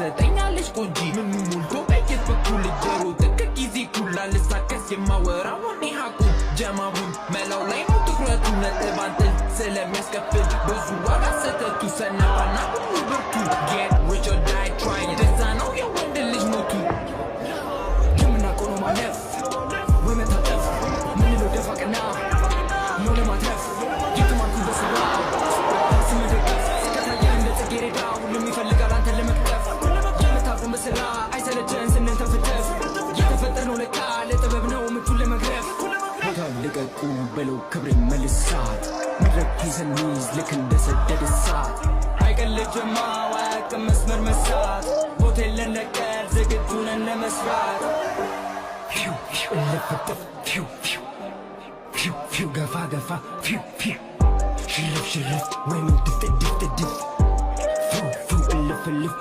ትሰጠኛለች ቆንጂ ምኑ ሞልቶ በየት በኩል ጀሮ ጥቅቅ ጊዜ ኩላ ልሳከስ የማወራው እኔ ሀቁ ጀማቡን መላው ላይ ነው ትኩረቱ ነጥብ አንጥል ስለሚያስከፍል ብዙ ዋጋ ሰተቱ ሰነፋና ሁሉ ብርቱ get rich or die trying ደዛ ነው የወንድ ልጅ ሞቱ የምናውቀው ነው ማለፍ ወይ መታጠፍ ምንለው ደፋ ቀና ነው ለማትረፍ የተማርኩ በስራ ስመደገፍ ከታየ እንደ ጽጌረዳ ሁሉም ይፈልጋል አንተን ለመቅጠፍ የምታቆም በስራ አይሰለቸን ስንንተፍተፍ የተፈጠርነው ለካ ለጥበብ ነው ምቹን ለመግረፍ ቦታው ልቀቁ በለው ክብር መልሳት መድረክ ይዘንይዝ ልክ እንደ ሰደድ እሳት አይቀልጅማ ዋያቅም መስመር መሳት ሆቴል ለነቀል ዝግጁ ነን ለመስራት እልፍጥፍ ፊው ገፋ ገፋ ሽርፍ ሽርፍ ወይም ድፍ ድፍ ድፍ እልፍ እልፍ